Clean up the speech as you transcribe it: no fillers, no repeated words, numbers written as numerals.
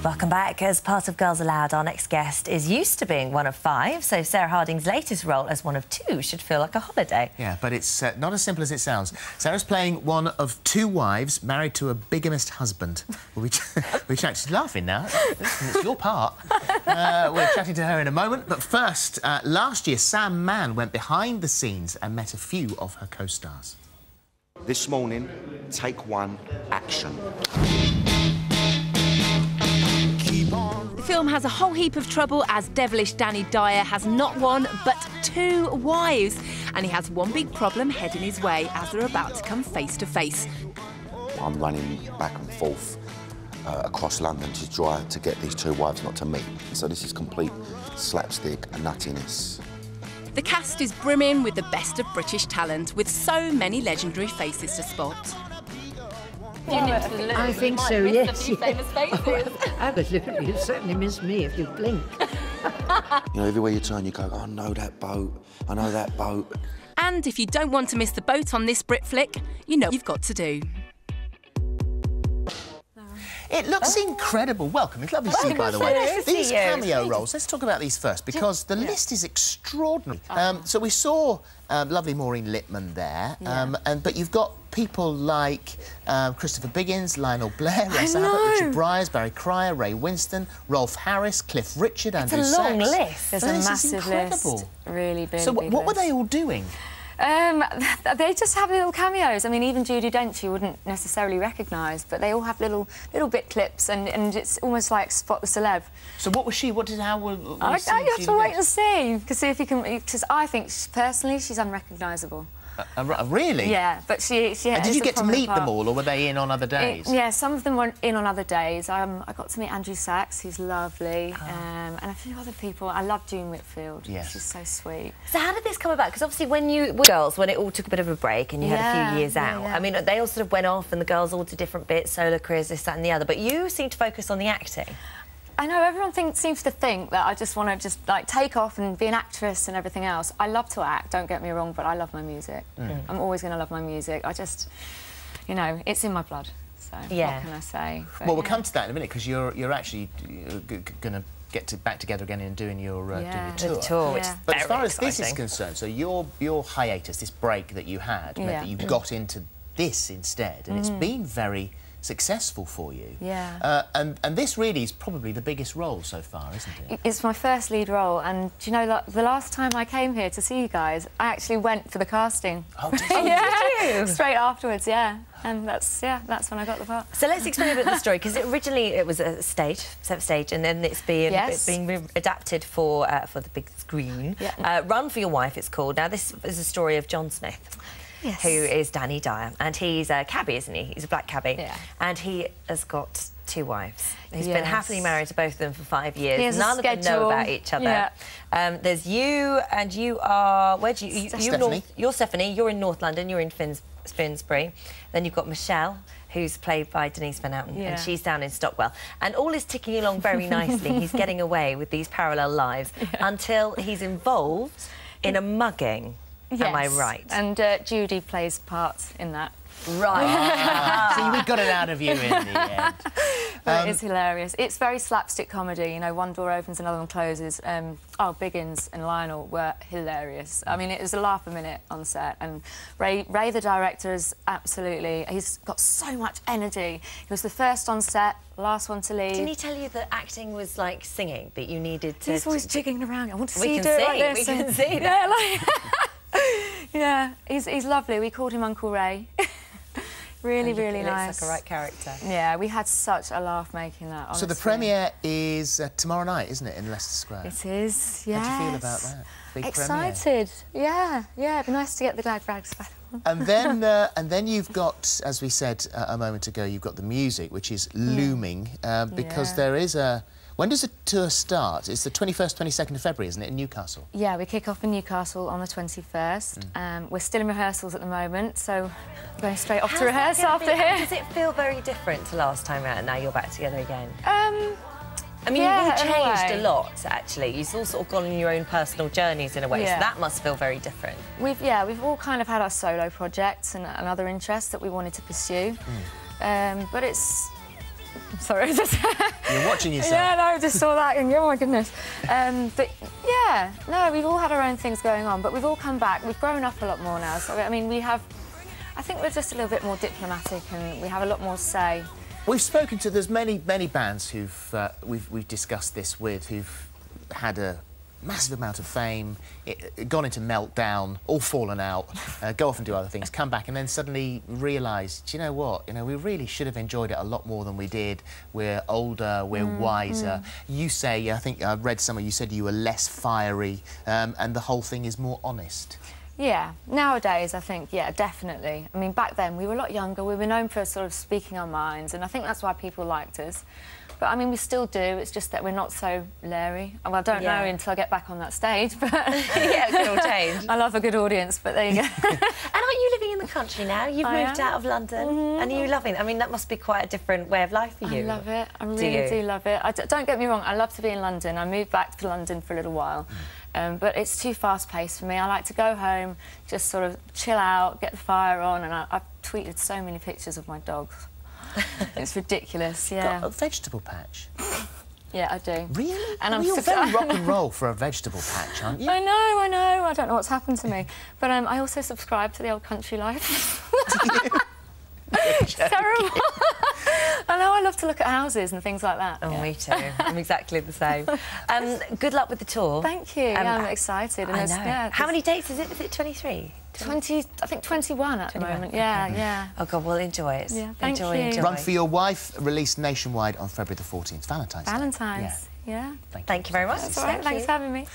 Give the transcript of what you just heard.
Welcome back. As part of Girls Aloud, our next guest is used to being one of 5, so Sarah Harding's latest role as one of 2 should feel like a holiday. Yeah, but it's not as simple as it sounds. Sarah's playing one of 2 wives married to a bigamist husband. She's laughing now. It's your part. We're chatting to her in a moment, but first, last year, Sam Mann went behind the scenes and met a few of her co-stars. This morning, take 1, action. The film has a whole heap of trouble as devilish Danny Dyer has not 1 but 2 wives, and he has one big problem heading his way as they're about to come face to face. I'm running back and forth across London to try to get these 2 wives not to meet. So this is complete slapstick and nuttiness. The cast is brimming with the best of British talent, with so many legendary faces to spot. I think so, yes. Famous faces. Absolutely, you'd certainly miss me if you blink. You know, everywhere you turn, you go, I know that boat, I know that boat. And if you don't want to miss the boat on this Brit flick, you know what you've got to do. It looks incredible. Welcome. It's lovely to see you, by the way. Nice to see These you. cameo roles, let's talk about these first, because the list is extraordinary. So we saw lovely Maureen Lipman there, but you've got people like Christopher Biggins, Lionel Blair, Russ Abbott, Richard Bryars, Barry Cryer, Ray Winston, Rolf Harris, Cliff Richard, Andrew Sachs. It's a long list. There's a This is massive incredible. list. Really big. So what were they all doing? They just have little cameos. I mean, even Judi Dench you wouldn't necessarily recognise, but they all have little bit clips, and it's almost like Spot the Celeb. So what was she? How will we see You have to Judi wait Dench? and see, to see if you can. Because I think personally she's unrecognisable. Really? Yeah, but she And did you get to meet them all, or were they in on other days? Yeah, some of them were in on other days. I got to meet Andrew Sachs, who's lovely, and a few other people. I love June Whitfield. Yes. She's so sweet. So how did this come about? Because obviously when it all took a bit of a break and you had a few years out, I mean, they all sort of went off and the girls all did different bits, solo careers, this, that and the other, but you seem to focus on the acting. I know everyone seems to think that I just want to like take off and be an actress and everything else. I love to act, don't get me wrong, but I love my music. I'm always going to love my music. I just, you know, it's in my blood. So what can I say? But, well, we'll come to that in a minute because you're actually going to get back together again and doing your tour. But as far as this is concerned, so your hiatus, this break that you had, meant that you got into this instead, and it's been very successful for you. And this really is probably the biggest role so far, isn't it? It's my first lead role, and do you know, like, the last time I came here to see you guys, I actually went for the casting. Oh, did you? Straight afterwards, and that's when I got the part. So let's explain a bit of the story, because originally it was a stage, and then it's being adapted for the big screen. Run for Your Wife, it's called. Now, this is a story of John Smith. Yes. Who is Danny Dyer, and he's a cabbie, isn't he? He's a black cabbie, and he has got 2 wives. He's been happily married to both of them for 5 years. None of them know about each other. There's you, and you are... Where do you... Stephanie. You're Stephanie, you're in North London, you're in Finsbury. Then you've got Michelle, who's played by Denise Van Outen, and she's down in Stockwell. And all is ticking along very nicely. He's getting away with these parallel lives until he's involved in a mugging. Yes. Am I right? And Judy plays parts in that. Right. So we got it out of you in the end. But it is hilarious. It's very slapstick comedy. You know, one door opens, another one closes. Biggins and Lionel were hilarious. I mean, it was a laugh a minute on set. And Ray, the director, is absolutely... He's got so much energy. He was the first on set, last one to leave. Didn't he tell you that acting was like singing, that you needed to... He's always jigging around. I want to see you do it like this. We can see that. Yeah, he's lovely. We called him Uncle Ray. really nice. Looks like a right character. Yeah, we had such a laugh making that, honestly. So the premiere is tomorrow night, isn't it, in Leicester Square? It is, yes. How do you feel about that? Big excited. Premiere. Yeah, it'd be nice to get the glad rags back. And then you've got, as we said a moment ago, you've got the music, which is looming, because there is a... When does the tour start? It's the 21st, 22nd of February, isn't it, in Newcastle? Yeah, we kick off in Newcastle on the 21st. We're still in rehearsals at the moment, so we're going straight off to rehearse after here. Does it feel very different to last time out, and now you're back together again? I mean, you've all changed a lot, actually. You've all sort of gone on your own personal journeys in a way, so that must feel very different. We've all kind of had our solo projects and other interests that we wanted to pursue. But it's Sorry. You're watching yourself. Yeah, no, I just saw that and oh my goodness. But yeah, no, we've all had our own things going on, but we've all come back. We've grown up a lot more now. So I mean, I think we're just a little bit more diplomatic and we have a lot more say. We've spoken to, there's many bands who've, we've discussed this with, who've had a massive amount of fame, gone into meltdown, all fallen out, go off and do other things, come back and then suddenly realise, do you know what, we really should have enjoyed it a lot more than we did. We're older, we're wiser. You say, I think I read somewhere, you said you were less fiery and the whole thing is more honest. Yeah, nowadays I think, yeah, definitely. I mean, back then we were a lot younger, we were known for sort of speaking our minds, and I think that's why people liked us. But I mean, we still do, it's just that we're not so leery. Well, I don't know until I get back on that stage, but... Yeah, it could all change. I love a good audience, but there you go. And aren't you living in the country now? You've moved out of London, and are you loving it? I mean, that must be quite a different way of life for you. I love it, I really do love it. Don't get me wrong, I love to be in London. I moved back to London for a little while. But it's too fast-paced for me. I like to go home, just sort of chill out, get the fire on, and I've tweeted so many pictures of my dogs. It's ridiculous, yeah. Got a vegetable patch? Yeah, I do. Really? And you're very rock and roll for a vegetable patch, aren't you? I know. I don't know what's happened to me. But I also subscribe to the old country life. It's terrible. I know, I love to look at houses and things like that. Oh, me too. I'm exactly the same. Good luck with the tour. Thank you. I'm excited. And I know. Yeah, how many dates is it? Is it 23? 20, I think 21 at the moment. Yeah. Oh, God, well, enjoy it. Yeah, thank you. Run for Your Wife, released nationwide on February the 14th. Valentine's Day. Valentine's, yeah. Thank you. Thank you very much. That's all right. Thanks for having me.